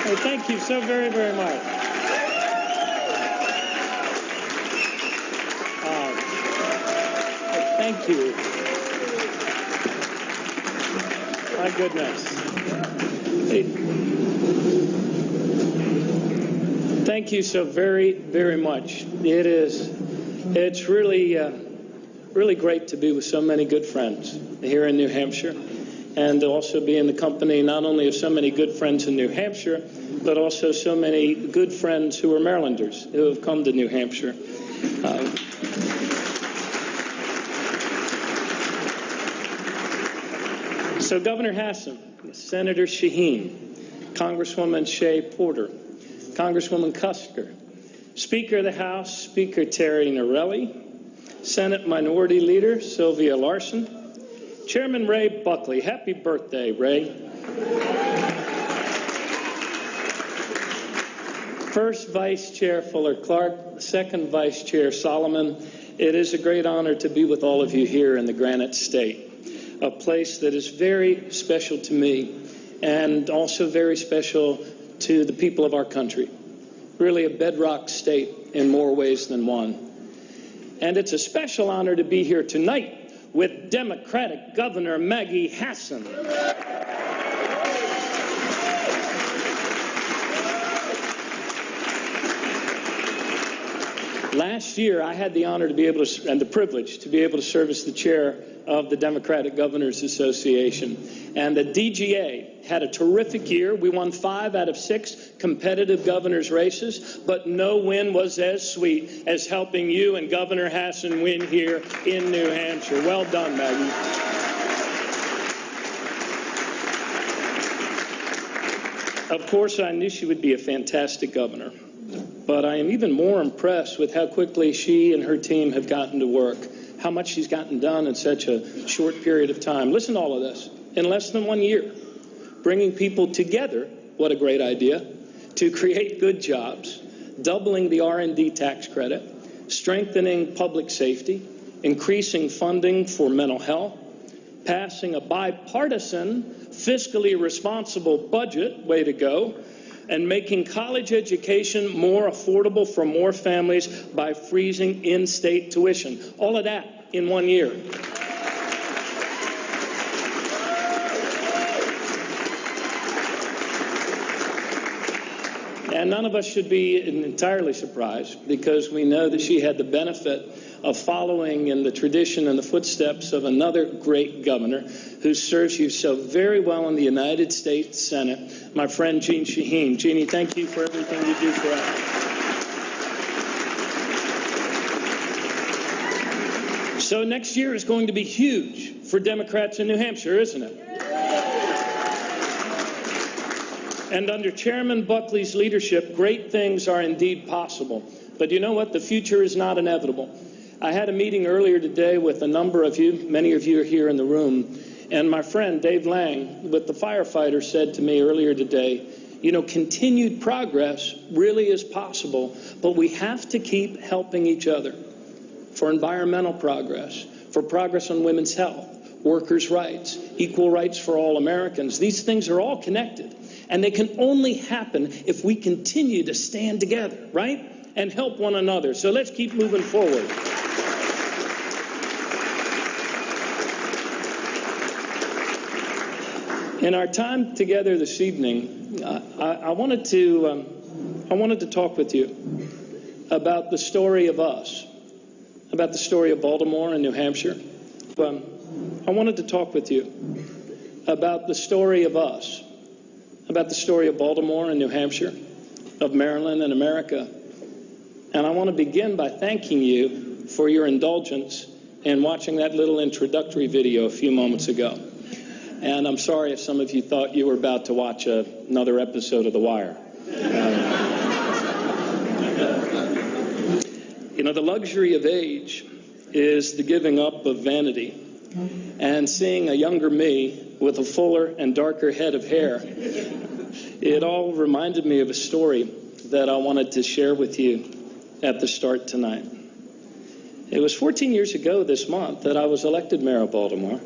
Hey, thank you so very, very much. Thank you. My goodness. Hey, thank you so very, very much. It's really, really great to be with so many good friends here in New Hampshire, and to also be in the company not only of so many good friends in New Hampshire, but also so many good friends who are Marylanders who have come to New Hampshire. So Governor Hassan, Senator Shaheen, Congresswoman Shea Porter, Congresswoman Cusker, Speaker of the House, Speaker Terry Norelli, Senate Minority Leader Sylvia Larson, Chairman Ray Buckley. Happy birthday, Ray. First Vice Chair Fuller Clark, Second Vice Chair Solomon. It is a great honor to be with all of you here in the Granite State, a place that is very special to me and also very special to the people of our country. Really a bedrock state in more ways than one. And it's a special honor to be here tonight with Democratic Governor Maggie Hassan. Last year, I had the honor to be able to, and the privilege to be able to serve as the chair of the Democratic Governors Association. And the DGA had a terrific year. We won 5 out of 6 competitive governor's races, but no win was as sweet as helping you and Governor Hassan win here in New Hampshire. Well done, Maggie. Of course, I knew she would be a fantastic governor, but I am even more impressed with how quickly she and her team have gotten to work, how much she's gotten done in such a short period of time. Listen to all of this. In less than 1 year, bringing people together, what a great idea, to create good jobs, doubling the R&D tax credit, strengthening public safety, increasing funding for mental health, passing a bipartisan, fiscally responsible budget, way to go, and making college education more affordable for more families by freezing in-state tuition. All of that in 1 year. And none of us should be entirely surprised, because we know that she had the benefit of following in the tradition and the footsteps of another great governor who serves you so very well in the United States Senate, my friend Jeanne Shaheen. Jeannie, thank you for everything you do for us. So next year is going to be huge for Democrats in New Hampshire, isn't it? And under Chairman Buckley's leadership, great things are indeed possible. But you know what? The future is not inevitable. I had a meeting earlier today with a number of you. Many of you are here in the room. And my friend Dave Lang with the firefighters said to me earlier today, you know, continued progress really is possible, but we have to keep helping each other for environmental progress, for progress on women's health, workers' rights, equal rights for all Americans. These things are all connected. And they can only happen if we continue to stand together, right? And help one another. So let's keep moving forward. In our time together this evening, I wanted to talk with you about the story of us, about the story of Baltimore and New Hampshire. I wanted to talk with you about the story of us, about the story of Baltimore and New Hampshire, of Maryland and America. And I want to begin by thanking you for your indulgence in watching that little introductory video a few moments ago. And I'm sorry if some of you thought you were about to watch another episode of The Wire. You know, the luxury of age is the giving up of vanity. And seeing a younger me with a fuller and darker head of hair, it all reminded me of a story that I wanted to share with you at the start tonight. It was 14 years ago this month that I was elected mayor of Baltimore.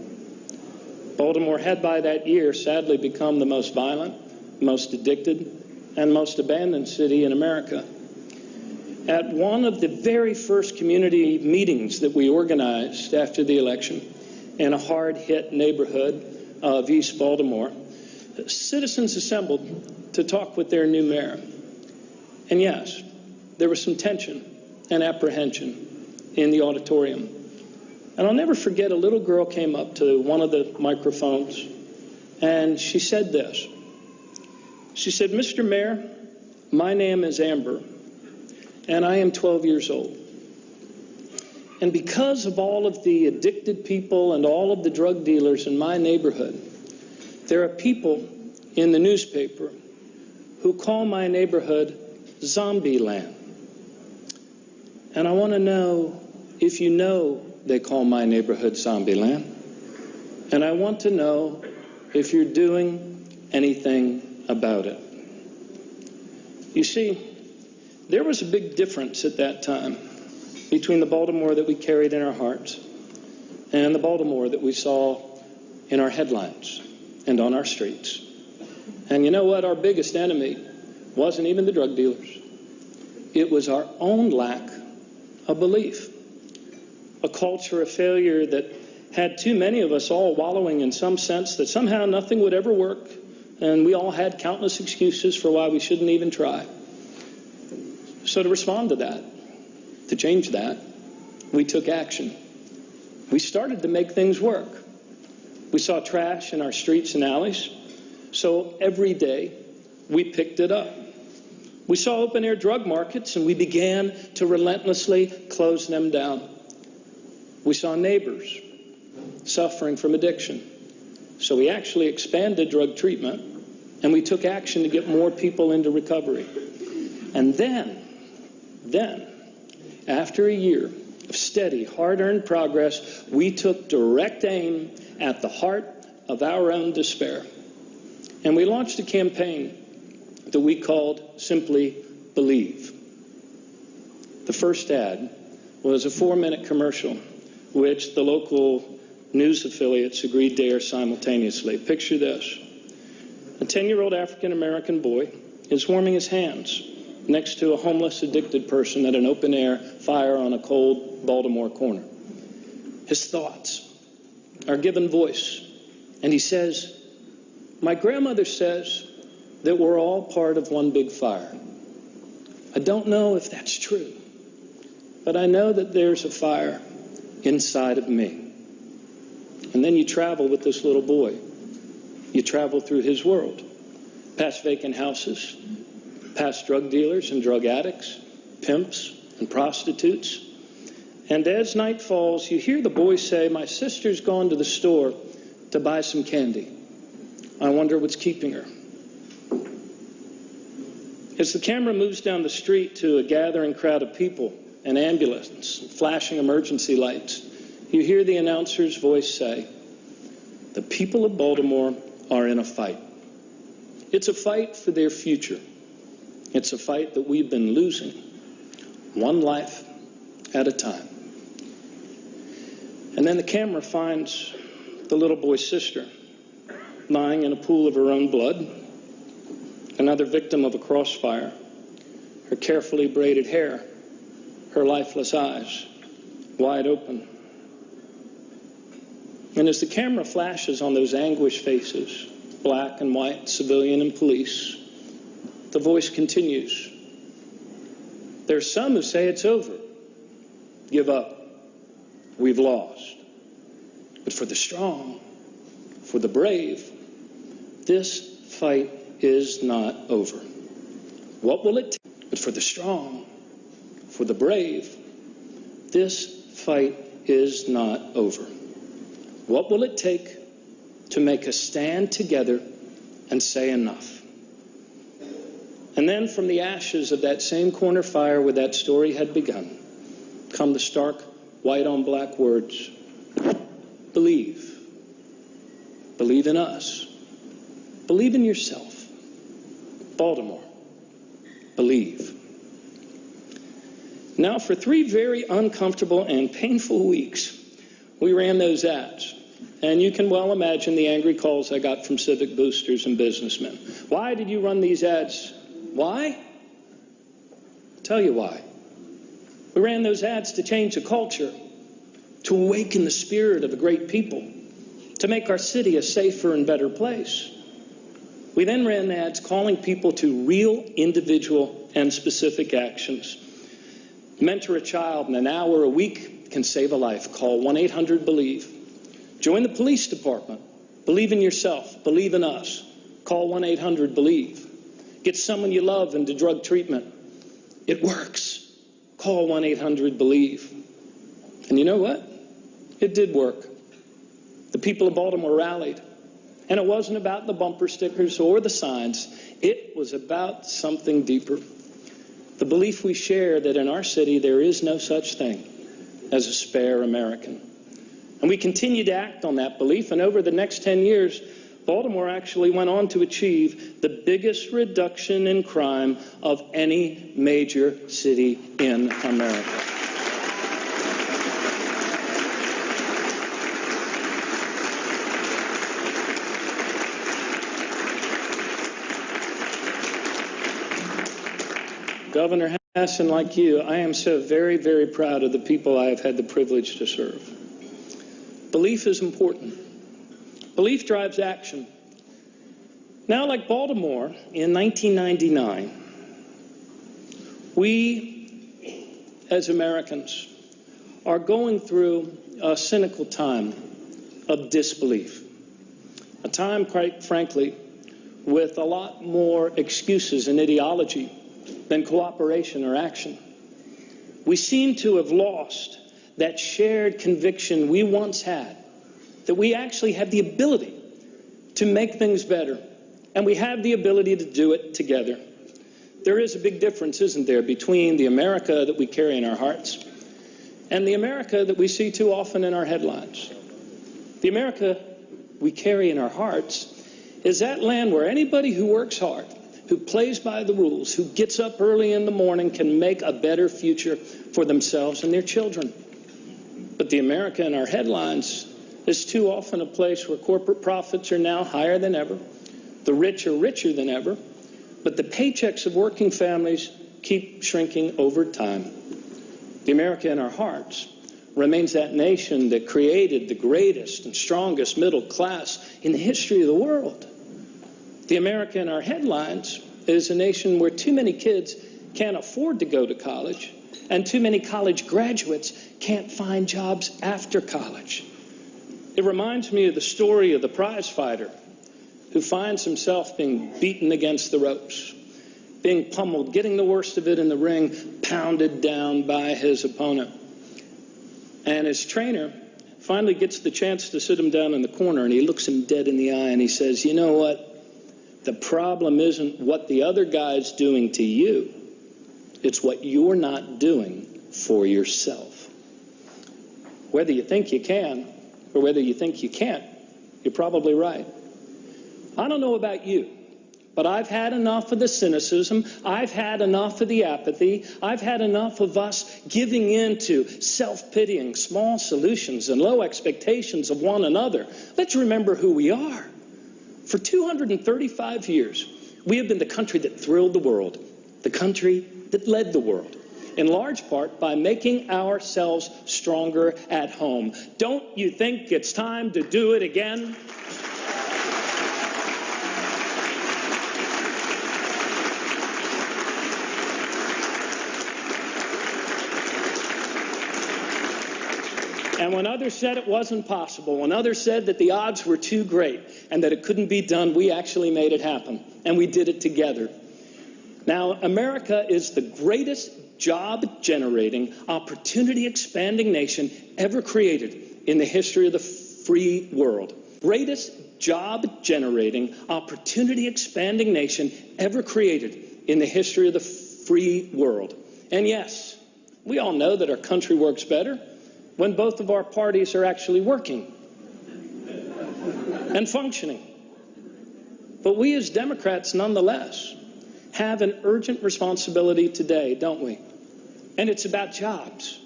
Baltimore had by that year sadly become the most violent, most addicted, and most abandoned city in America. At one of the very first community meetings that we organized after the election in a hard-hit neighborhood of East Baltimore, citizens assembled to talk with their new mayor. And yes, there was some tension and apprehension in the auditorium. And I'll never forget, a little girl came up to one of the microphones and she said this. She said, "Mr. Mayor, my name is Amber and I am 12 years old. And because of all of the addicted people and all of the drug dealers in my neighborhood, there are people in the newspaper who call my neighborhood Zombie Land. And I want to know if you know they call my neighborhood Zombie Land. And I want to know if you're doing anything about it." You see, there was a big difference at that time between the Baltimore that we carried in our hearts and the Baltimore that we saw in our headlines and on our streets. And you know what? Our biggest enemy wasn't even the drug dealers. It was our own lack of belief, a culture of failure that had too many of us all wallowing in some sense that somehow nothing would ever work, and we all had countless excuses for why we shouldn't even try. So to respond to that, to change that, we took action. We started to make things work. We saw trash in our streets and alleys, so every day we picked it up. We saw open-air drug markets, and we began to relentlessly close them down. We saw neighbors suffering from addiction, so we actually expanded drug treatment, and we took action to get more people into recovery. And then, after a year of steady, hard-earned progress, we took direct aim at the heart of our own despair. And we launched a campaign that we called Simply Believe. The first ad was a 4-minute commercial, which the local news affiliates agreed to air simultaneously. Picture this. A 10-year-old African-American boy is warming his hands next to a homeless, addicted person at an open-air fire on a cold Baltimore corner. His thoughts are given voice, and he says, "My grandmother says that we're all part of one big fire. I don't know if that's true, but I know that there's a fire inside of me." And then you travel with this little boy. You travel through his world, past vacant houses, past drug dealers and drug addicts, pimps and prostitutes. And as night falls, you hear the boy say, "My sister's gone to the store to buy some candy. I wonder what's keeping her." As the camera moves down the street to a gathering crowd of people, an ambulance, flashing emergency lights, you hear the announcer's voice say, "The people of Baltimore are in a fight. It's a fight for their future. It's a fight that we've been losing, one life at a time." And then the camera finds the little boy's sister lying in a pool of her own blood, another victim of a crossfire, her carefully braided hair, her lifeless eyes wide open. And as the camera flashes on those anguished faces, black and white, civilian and police, the voice continues. There's some who say it's over. Give up. We've lost. But for the strong, for the brave, this fight is not over. What will it take? But for the strong, for the brave, this fight is not over. What will it take to make us stand together and say enough? And then from the ashes of that same corner fire where that story had begun, come the stark white on black words, believe. Believe in us. Believe in yourself. Baltimore, believe. Now, for 3 very uncomfortable and painful weeks, we ran those ads. And you can well imagine the angry calls I got from civic boosters and businessmen. Why did you run these ads, Why? I'll tell you why. We ran those ads to change the culture, to awaken the spirit of a great people, to make our city a safer and better place. We then ran ads calling people to real, individual, and specific actions. Mentor a child in an hour a week can save a life. Call 1-800-BELIEVE. Join the police department. Believe in yourself. Believe in us. Call 1-800-BELIEVE. Get someone you love into drug treatment. It works. Call 1-800-BELIEVE. And you know what? It did work. The people of Baltimore rallied. And it wasn't about the bumper stickers or the signs. It was about something deeper. The belief we share that in our city there is no such thing as a spare American. And we continue to act on that belief. And over the next 10 years, Baltimore actually went on to achieve the biggest reduction in crime of any major city in America. Governor Hassan, like you, I am so very, very proud of the people I have had the privilege to serve. Belief is important. Belief drives action. Now, like Baltimore in 1999, we as Americans are going through a cynical time of disbelief. A time, quite frankly, with a lot more excuses and ideology than cooperation or action. We seem to have lost that shared conviction we once had, that we actually have the ability to make things better, and we have the ability to do it together. There is a big difference, isn't there, between the America that we carry in our hearts and the America that we see too often in our headlines. The America we carry in our hearts is that land where anybody who works hard, who plays by the rules, who gets up early in the morning can make a better future for themselves and their children. But the America in our headlines is too often a place where corporate profits are now higher than ever, the rich are richer than ever, but the paychecks of working families keep shrinking over time. The America in our hearts remains that nation that created the greatest and strongest middle class in the history of the world. The America in our headlines is a nation where too many kids can't afford to go to college, and too many college graduates can't find jobs after college. It reminds me of the story of the prize fighter who finds himself being beaten against the ropes, being pummeled, getting the worst of it in the ring, pounded down by his opponent. And his trainer finally gets the chance to sit him down in the corner, and he looks him dead in the eye and he says, "You know what? The problem isn't what the other guy's doing to you. It's what you're not doing for yourself." Whether you think you can or whether you think you can't, you're probably right. I don't know about you, but I've had enough of the cynicism. I've had enough of the apathy. I've had enough of us giving in to self-pitying small solutions and low expectations of one another. Let's remember who we are. For 235 years, we have been the country that thrilled the world, the country that led the world, in large part by making ourselves stronger at home. Don't you think it's time to do it again? And when others said it wasn't possible, when others said that the odds were too great and that it couldn't be done, we actually made it happen, and we did it together. Now, America is the greatest job-generating, opportunity-expanding nation ever created in the history of the free world. Greatest job-generating, opportunity-expanding nation ever created in the history of the free world. And yes, we all know that our country works better when both of our parties are actually working and functioning. But we as Democrats, nonetheless, have an urgent responsibility today, don't we? And it's about jobs.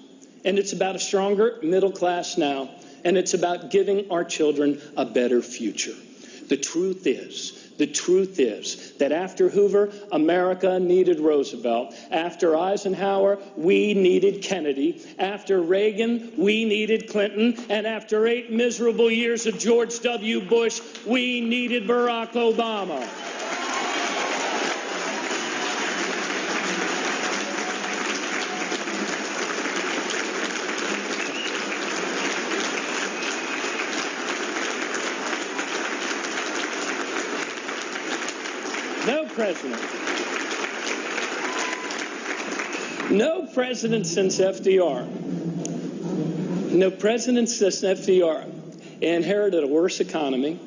And it's about a stronger middle class now. And it's about giving our children a better future. The truth is that after Hoover, America needed Roosevelt. After Eisenhower, we needed Kennedy. After Reagan, we needed Clinton. And after 8 miserable years of George W. Bush, we needed Barack Obama. No president since FDR inherited a worse economy,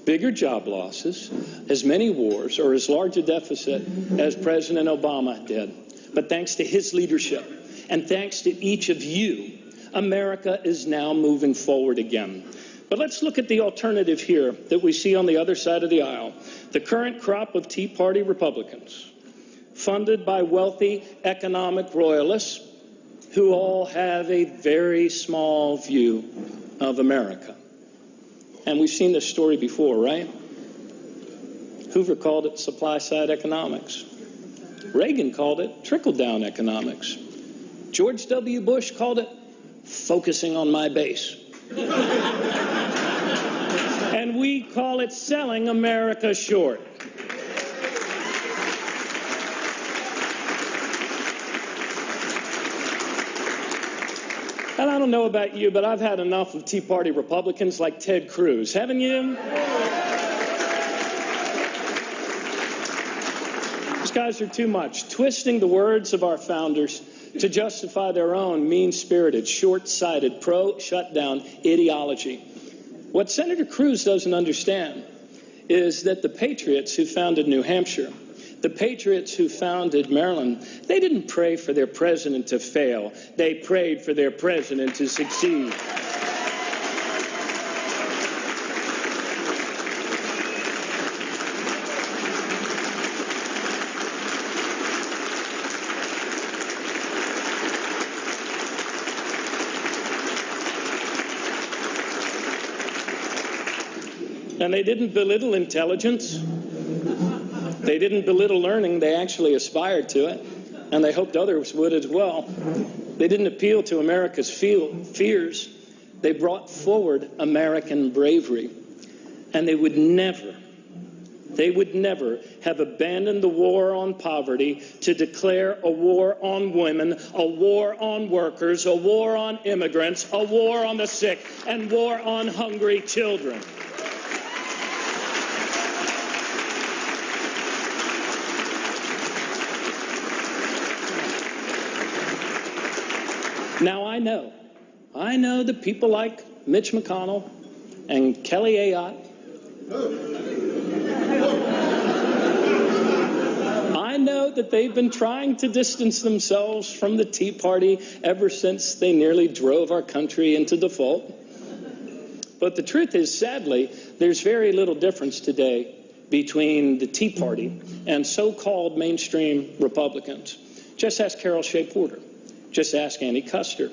bigger job losses, as many wars, or as large a deficit as President Obama did. But thanks to his leadership and thanks to each of you, America is now moving forward again. But let's look at the alternative here that we see on the other side of the aisle. The current crop of Tea Party Republicans, funded by wealthy economic royalists who all have a very small view of America. And we've seen this story before, right? Hoover called it supply-side economics. Reagan called it trickle-down economics. George W. Bush called it focusing on my base. And we call it selling America short. And I don't know about you, but I've had enough of Tea Party Republicans like Ted Cruz. Haven't you? These guys are too much, twisting the words of our founders to justify their own mean-spirited, short-sighted, pro-shutdown ideology. What Senator Cruz doesn't understand is that the patriots who founded New Hampshire, the patriots who founded Maryland, they didn't pray for their president to fail. They prayed for their president to succeed. And they didn't belittle intelligence. They didn't belittle learning. They actually aspired to it, and they hoped others would as well. They didn't appeal to America's fears. They brought forward American bravery, and they would never have abandoned the war on poverty to declare a war on women, a war on workers, a war on immigrants, a war on the sick, and war on hungry children. Now, I know that people like Mitch McConnell and Kelly Ayotte, I know that they've been trying to distance themselves from the Tea Party ever since they nearly drove our country into default. But the truth is, sadly, there's very little difference today between the Tea Party and so-called mainstream Republicans. Just ask Carol Shea Porter. Just ask Annie Custer.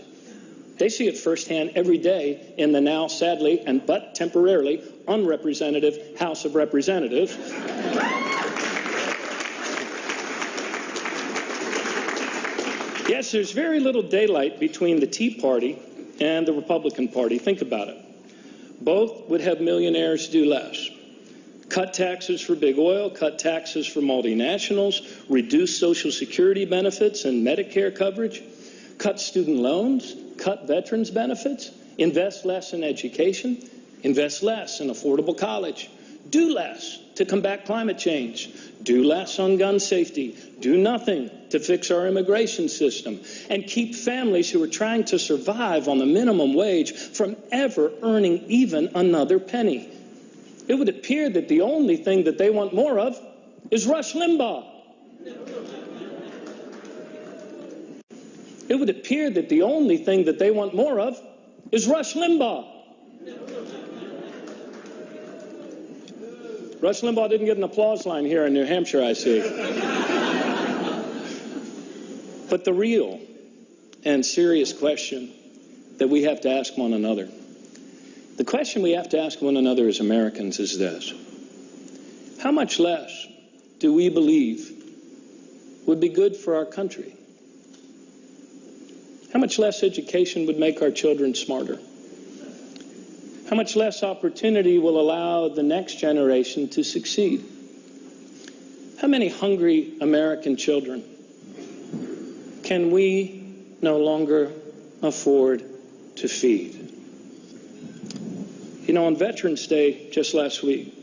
They see it firsthand every day in the now, sadly, and but temporarily, unrepresentative House of Representatives. Yes, there's very little daylight between the Tea Party and the Republican Party. Think about it. Both would have millionaires do less. Cut taxes for big oil, cut taxes for multinationals, reduce Social Security benefits and Medicare coverage, cut student loans, cut veterans benefits, invest less in education, invest less in affordable college, do less to combat climate change, do less on gun safety, do nothing to fix our immigration system, and keep families who are trying to survive on the minimum wage from ever earning even another penny. It would appear that the only thing that they want more of is Rush Limbaugh. It would appear that the only thing that they want more of is Rush Limbaugh. Rush Limbaugh didn't get an applause line here in New Hampshire, I see. But the real and serious question that we have to ask one another, the question we have to ask one another as Americans is this: How much less do we believe would be good for our country? How much less education would make our children smarter? How much less opportunity will allow the next generation to succeed? How many hungry American children can we no longer afford to feed? You know, on Veterans Day just last week,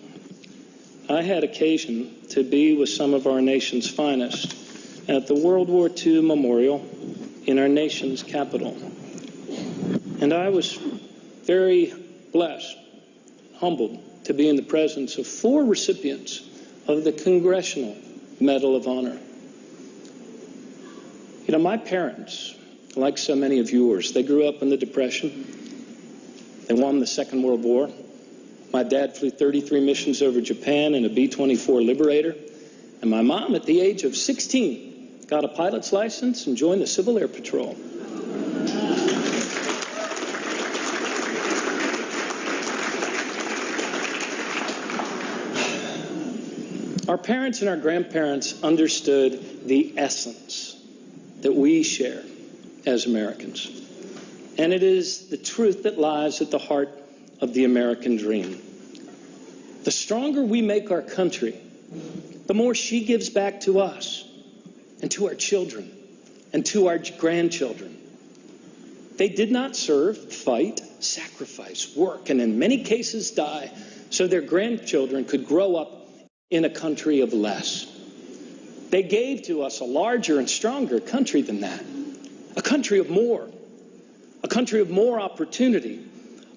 I had occasion to be with some of our nation's finest at the World War II Memorial in our nation's capital. And I was very blessed, humbled to be in the presence of 4 recipients of the Congressional Medal of Honor. You know, my parents, like so many of yours, they grew up in the Depression. They won the Second World War. My dad flew 33 missions over Japan in a B-24 Liberator. And my mom, at the age of 16, got a pilot's license and joined the Civil Air Patrol. Our parents and our grandparents understood the essence that we share as Americans. And it is the truth that lies at the heart of the American dream. The stronger we make our country, the more she gives back to us and to our children and to our grandchildren. They did not serve, fight, sacrifice, work, and in many cases die so their grandchildren could grow up in a country of less. They gave to us a larger and stronger country than that, a country of more opportunity,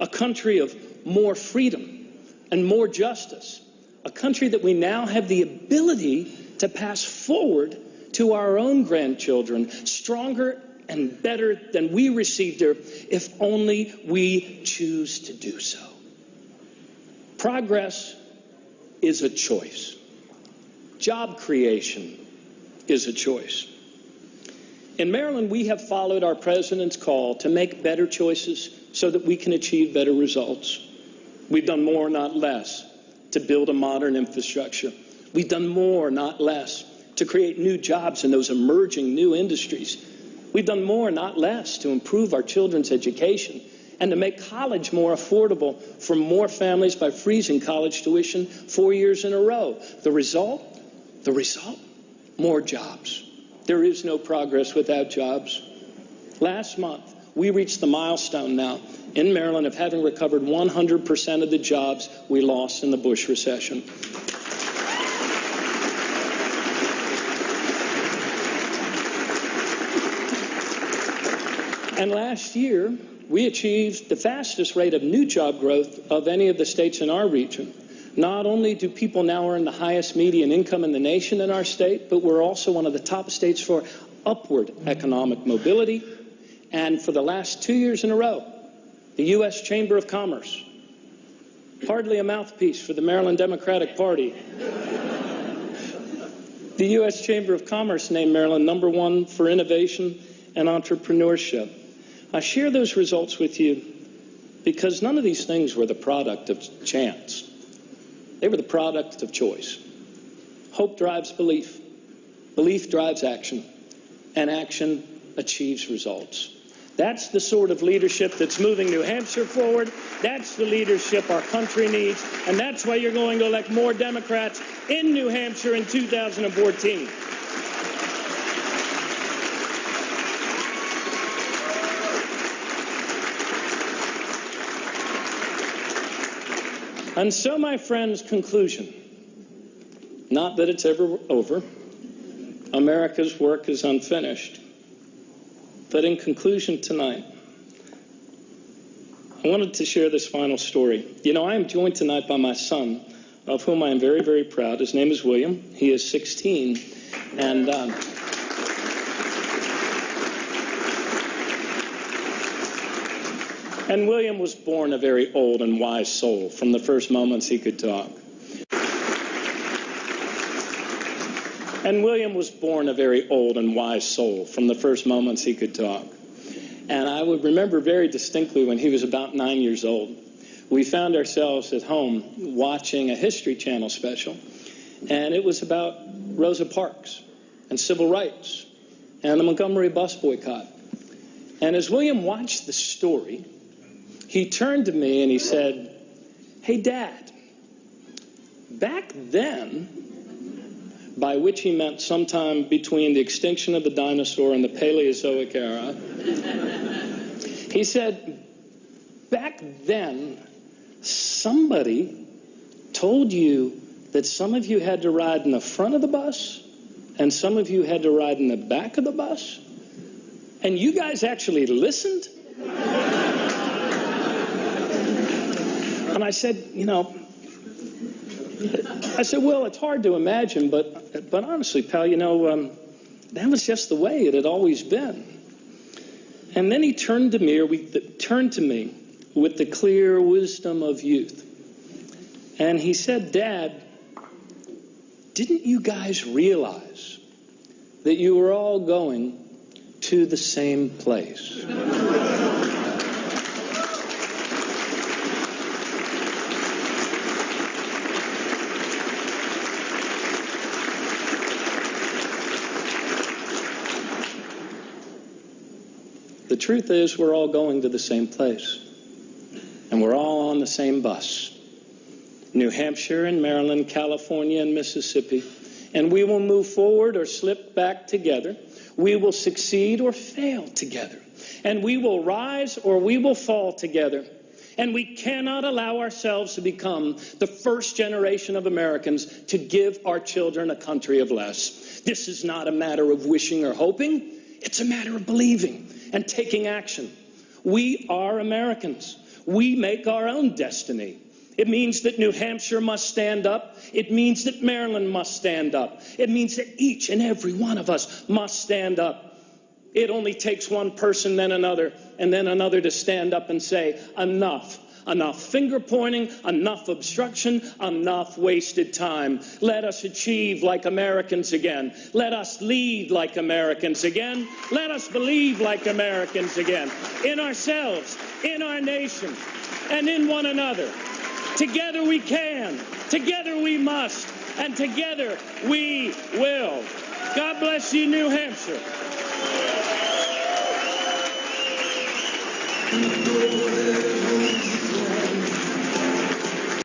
a country of more freedom and more justice, a country that we now have the ability to pass forward to our own grandchildren, stronger and better than we received her, if only we choose to do so. Progress is a choice. Job creation is a choice. In Maryland, we have followed our president's call to make better choices so that we can achieve better results. We've done more, not less, to build a modern infrastructure. We've done more, not less, to create new jobs in those emerging new industries. We've done more, not less, to improve our children's education and to make college more affordable for more families by freezing college tuition 4 years in a row. The result, more jobs. There is no progress without jobs. Last month, we reached the milestone now in Maryland of having recovered 100% of the jobs we lost in the Bush recession. And last year, we achieved the fastest rate of new job growth of any of the states in our region. Not only do people now earn the highest median income in the nation in our state, but we're also one of the top states for upward economic mobility. And for the last 2 years in a row, the U.S. Chamber of Commerce, hardly a mouthpiece for the Maryland Democratic Party, the U.S. Chamber of Commerce named Maryland #1 for innovation and entrepreneurship. I share those results with you because none of these things were the product of chance. They were the product of choice. Hope drives belief. Belief drives action. And action achieves results. That's the sort of leadership that's moving New Hampshire forward. That's the leadership our country needs. And that's why you're going to elect more Democrats in New Hampshire in 2014. And so, my friends, conclusion, not that it's ever over. America's work is unfinished. But in conclusion tonight, I wanted to share this final story. You know, I am joined tonight by my son, of whom I am very, very proud. His name is William. He is 16. And William was born a very old and wise soul from the first moments he could talk. And William was born a very old and wise soul from the first moments he could talk. And I would remember very distinctly when he was about 9 years old. We found ourselves at home watching a History Channel special. And it was about Rosa Parks and civil rights and the Montgomery bus boycott. And as William watched the story, he turned to me and he said, "Hey, Dad, back then," by which he meant sometime between the extinction of the dinosaur and the Paleozoic era, he said, "Back then, somebody told you that some of you had to ride in the front of the bus and some of you had to ride in the back of the bus, and you guys actually listened?" And I said, "Well, it's hard to imagine, but honestly, pal, that was just the way it had always been." And then he turned to me with the clear wisdom of youth. And he said, "Dad, didn't you guys realize that you were all going to the same place?" The truth is, we're all going to the same place. And we're all on the same bus. New Hampshire and Maryland, California and Mississippi. And we will move forward or slip back together. We will succeed or fail together. And we will rise or we will fall together. And we cannot allow ourselves to become the first generation of Americans to give our children a country of less. This is not a matter of wishing or hoping. It's a matter of believing and taking action. We are Americans. We make our own destiny. It means that New Hampshire must stand up. It means that Maryland must stand up. It means that each and every one of us must stand up. It only takes one person, then another, and then another to stand up and say, enough. Enough finger pointing, enough obstruction, enough wasted time. Let us achieve like Americans again. Let us lead like Americans again. Let us believe like Americans again. In ourselves, in our nation, and in one another. Together we can, together we must, and together we will. God bless you, New Hampshire.